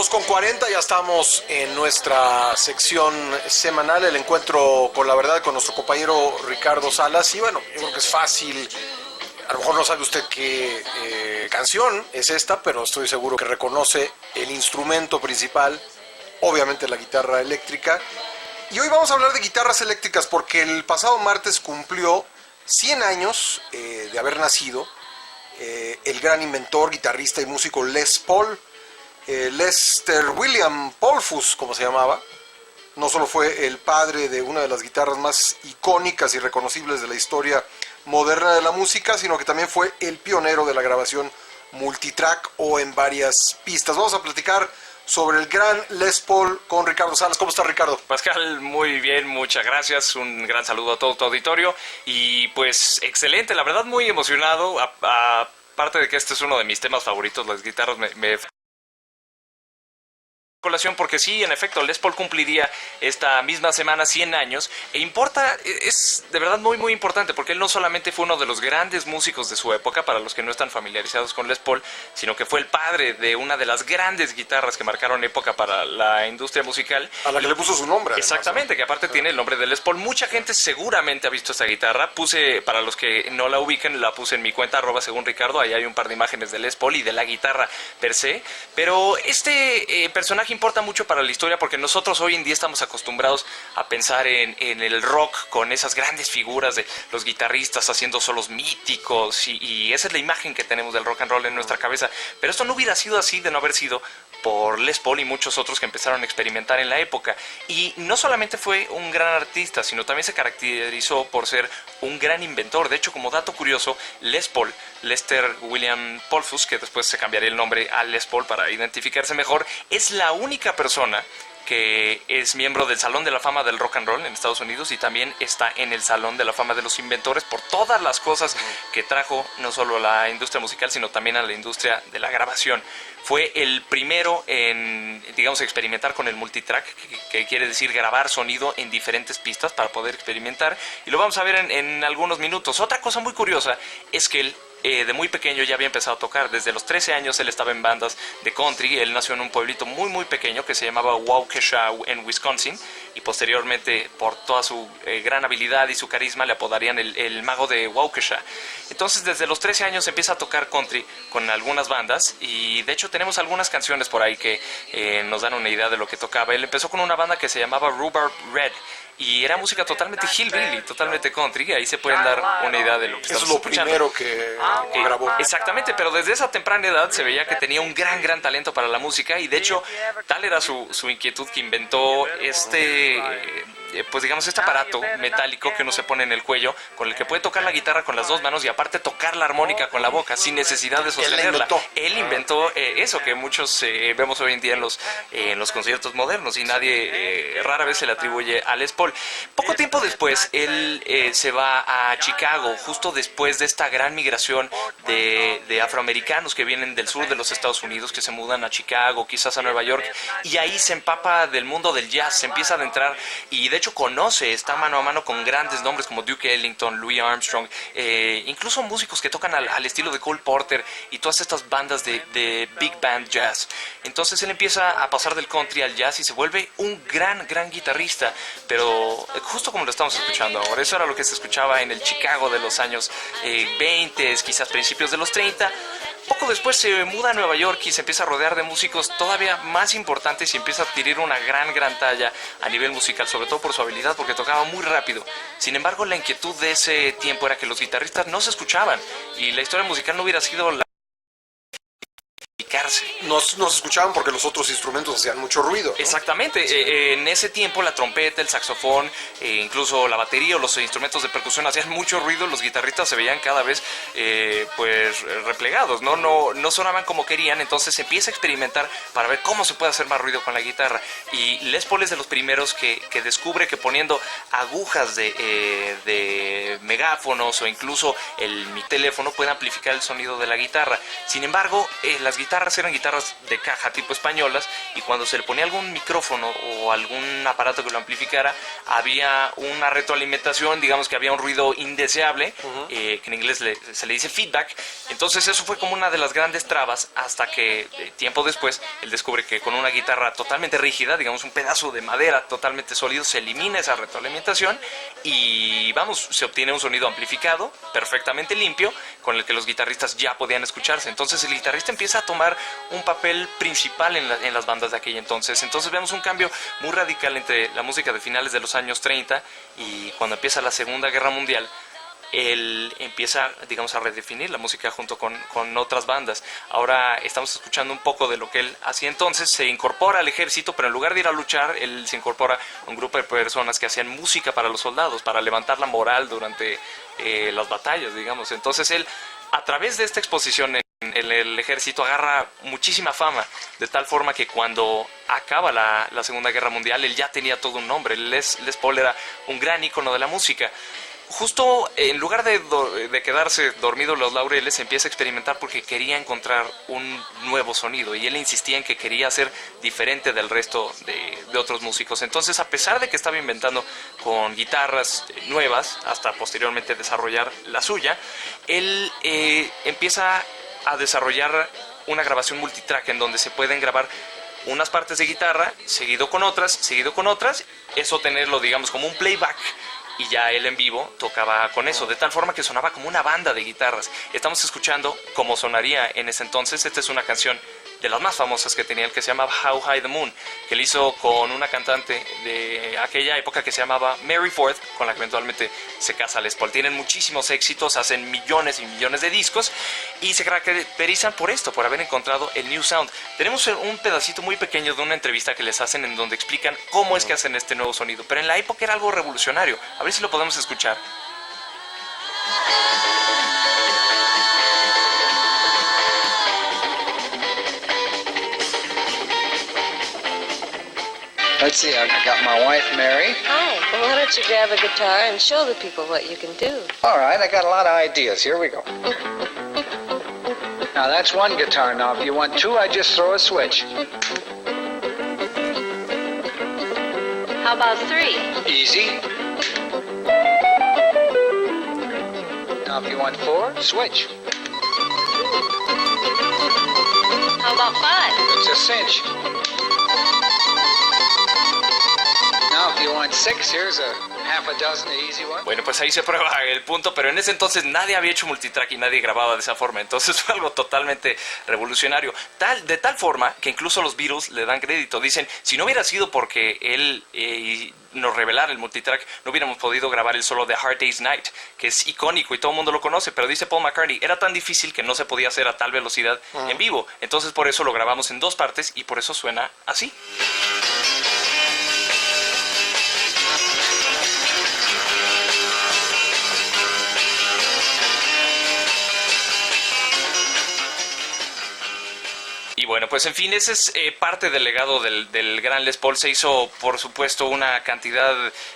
2:40, ya estamos en nuestra sección semanal, el encuentro con la verdad con nuestro compañero Ricardo Salas. Y bueno, yo creo que es fácil, a lo mejor no sabe usted qué canción es esta, pero estoy seguro que reconoce el instrumento principal, obviamente la guitarra eléctrica. Y hoy vamos a hablar de guitarras eléctricas porque el pasado martes cumplió 100 años de haber nacido el gran inventor, guitarrista y músico Les Paul. Lester William Polfus, como se llamaba, no solo fue el padre de una de las guitarras más icónicas y reconocibles de la historia moderna de la música, sino que también fue el pionero de la grabación multitrack o en varias pistas. Vamos a platicar sobre el gran Les Paul con Ricardo Salas. ¿Cómo está, Ricardo? Pascal, muy bien, muchas gracias. Un gran saludo a todo tu auditorio. Y pues excelente, la verdad muy emocionado. Aparte de que este es uno de mis temas favoritos, las guitarras me colación porque sí, en efecto, Les Paul cumpliría esta misma semana 100 años es de verdad muy muy importante porque él no solamente fue uno de los grandes músicos de su época, para los que no están familiarizados con Les Paul, sino que fue el padre de una de las grandes guitarras que marcaron época para la industria musical. A la que le puso su nombre. Exactamente, que aparte tiene el nombre de Les Paul. Mucha gente seguramente ha visto esta guitarra. Para los que no la ubiquen, la puse en mi cuenta, @según Ricardo, ahí hay un par de imágenes de Les Paul y de la guitarra per se, pero este personaje importa mucho para la historia porque nosotros hoy en día estamos acostumbrados a pensar en el rock con esas grandes figuras de los guitarristas haciendo solos míticos y esa es la imagen que tenemos del rock and roll en nuestra cabeza, pero esto no hubiera sido así de no haber sido por Les Paul y muchos otros que empezaron a experimentar en la época. Y no solamente fue un gran artista, sino también se caracterizó por ser un gran inventor. De hecho, como dato curioso, Les Paul, Lester William Polfus, que después se cambiaría el nombre a Les Paul para identificarse mejor, es la única persona que es miembro del Salón de la Fama del Rock and Roll en Estados Unidos y también está en el Salón de la Fama de los Inventores por todas las cosas que trajo no solo a la industria musical, sino también a la industria de la grabación. Fue el primero en, digamos, experimentar con el multitrack, que quiere decir grabar sonido en diferentes pistas para poder experimentar, y lo vamos a ver en algunos minutos. Otra cosa muy curiosa es que él de muy pequeño ya había empezado a tocar. Desde los 13 años él estaba en bandas de country. Él nació en un pueblito muy muy pequeño que se llamaba Waukesha en Wisconsin, y posteriormente por toda su gran habilidad y su carisma le apodarían el mago de Waukesha. Entonces desde los 13 años empieza a tocar country con algunas bandas, y de hecho tenemos algunas canciones por ahí que nos dan una idea de lo que tocaba. Él empezó con una banda que se llamaba Rhubarb Red y era música totalmente hillbilly, totalmente country, y ahí se pueden dar una idea de lo que estamos escuchando. Eso es lo primero que grabó. Exactamente, pero desde esa temprana edad se veía que tenía un gran talento para la música, y de hecho tal era su inquietud que inventó pues digamos este aparato metálico que uno se pone en el cuello, con el que puede tocar la guitarra con las dos manos y aparte tocar la armónica con la boca sin necesidad de sostenerla. Él inventó eso que muchos vemos hoy en día en los conciertos modernos, y nadie rara vez se le atribuye a Les Paul. Poco tiempo después él se va a Chicago, justo después de esta gran migración de afroamericanos que vienen del sur de los Estados Unidos, que se mudan a Chicago, quizás a Nueva York, y ahí se empapa del mundo del jazz, se empieza a adentrar, y de hecho está mano a mano con grandes nombres como Duke Ellington, Louis Armstrong, incluso músicos que tocan al estilo de Cole Porter y todas estas bandas de big band jazz. Entonces él empieza a pasar del country al jazz y se vuelve un gran guitarrista, pero justo como lo estamos escuchando ahora. Eso era lo que se escuchaba en el Chicago de los años 20, quizás principios de los 30. Poco después se muda a Nueva York y se empieza a rodear de músicos todavía más importantes y empieza a adquirir una gran talla a nivel musical, sobre todo por su habilidad, porque tocaba muy rápido. Sin embargo, la inquietud de ese tiempo era que los guitarristas no se escuchaban y la historia musical no hubiera sido la... No se escuchaban porque los otros instrumentos hacían mucho ruido, ¿no? Exactamente, sí. En ese tiempo la trompeta, el saxofón, incluso la batería o los instrumentos de percusión hacían mucho ruido. Los guitarristas se veían cada vez pues replegados, no sonaban como querían. Entonces se empieza a experimentar para ver cómo se puede hacer más ruido con la guitarra, y Les Paul es de los primeros que descubre que poniendo agujas de megáfonos o incluso mi teléfono puede amplificar el sonido de la guitarra. Sin embargo, las guitarras guitarras eran guitarras de caja tipo españolas, y cuando se le ponía algún micrófono o algún aparato que lo amplificara, había una retroalimentación, digamos que había un ruido indeseable, que en inglés se le dice feedback. Entonces eso fue como una de las grandes trabas, hasta que tiempo después él descubre que con una guitarra totalmente rígida, digamos un pedazo de madera totalmente sólido, se elimina esa retroalimentación y vamos, se obtiene un sonido amplificado, perfectamente limpio, con el que los guitarristas ya podían escucharse. Entonces el guitarrista empieza a tomar un papel principal en las bandas de aquella entonces. Entonces vemos un cambio muy radical entre la música de finales de los años 30 y cuando empieza la Segunda Guerra Mundial. Él empieza, digamos, a redefinir la música junto con otras bandas. Ahora estamos escuchando un poco de lo que él hacía entonces. Se incorpora al ejército, pero en lugar de ir a luchar, él se incorpora a un grupo de personas que hacían música para los soldados, para levantar la moral durante las batallas, digamos. Entonces él, a través de esta exposición en el ejército, agarra muchísima fama, de tal forma que cuando acaba la Segunda Guerra Mundial, él ya tenía todo un nombre. Les Paul era un gran ícono de la música. Justo en lugar de quedarse dormido en los laureles, empieza a experimentar porque quería encontrar un nuevo sonido, y él insistía en que quería ser diferente del resto de otros músicos. Entonces, a pesar de que estaba inventando con guitarras nuevas, hasta posteriormente desarrollar la suya, él empieza a desarrollar una grabación multitrack en donde se pueden grabar unas partes de guitarra, seguido con otras, eso tenerlo, digamos, como un playback. Y ya él en vivo tocaba con eso, de tal forma que sonaba como una banda de guitarras. Estamos escuchando como sonaría en ese entonces. Esta es una canción de las más famosas que tenía él, que se llamaba How High the Moon, que él hizo con una cantante de aquella época que se llamaba Mary Ford, con la que eventualmente se casa Les Paul. Tienen muchísimos éxitos, hacen millones y millones de discos, y se caracterizan por esto, por haber encontrado el New Sound. Tenemos un pedacito muy pequeño de una entrevista que les hacen en donde explican cómo es que hacen este nuevo sonido, pero en la época era algo revolucionario. A ver si lo podemos escuchar. Let's see, I got my wife, Mary. Hi. Well, why don't you grab a guitar and show the people what you can do? All right, I got a lot of ideas. Here we go. Now, that's one guitar. Now, if you want two, I just throw a switch. How about three? Easy. Now, if you want four, switch. How about five? It's a cinch. Now, if you want six, here's a half a dozen, the easy one. Bueno, pues ahí se prueba el punto, pero en ese entonces nadie había hecho multitrack y nadie grababa de esa forma. Entonces fue algo totalmente revolucionario. De tal forma que incluso los Beatles le dan crédito. Dicen, si no hubiera sido porque él nos revelara el multitrack, no hubiéramos podido grabar el solo de Hard Day's Night, que es icónico y todo el mundo lo conoce. Pero dice Paul McCartney, era tan difícil que no se podía hacer a tal velocidad en vivo. Entonces por eso lo grabamos en dos partes y por eso suena así. Y bueno, pues en fin, ese es parte del legado del gran Les Paul. Se hizo, por supuesto, una cantidad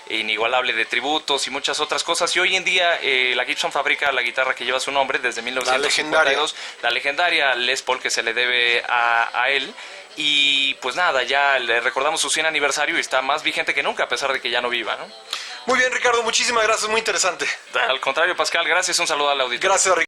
inigualable de tributos y muchas otras cosas. Y hoy en día la Gibson fabrica la guitarra que lleva su nombre desde 1952. La legendaria Les Paul, que se le debe a él. Y pues nada, ya le recordamos su 100 aniversario y está más vigente que nunca, a pesar de que ya no viva, ¿no? Muy bien, Ricardo, muchísimas gracias, muy interesante. Al contrario, Pascal, gracias, un saludo al auditorio. Gracias, Ricardo.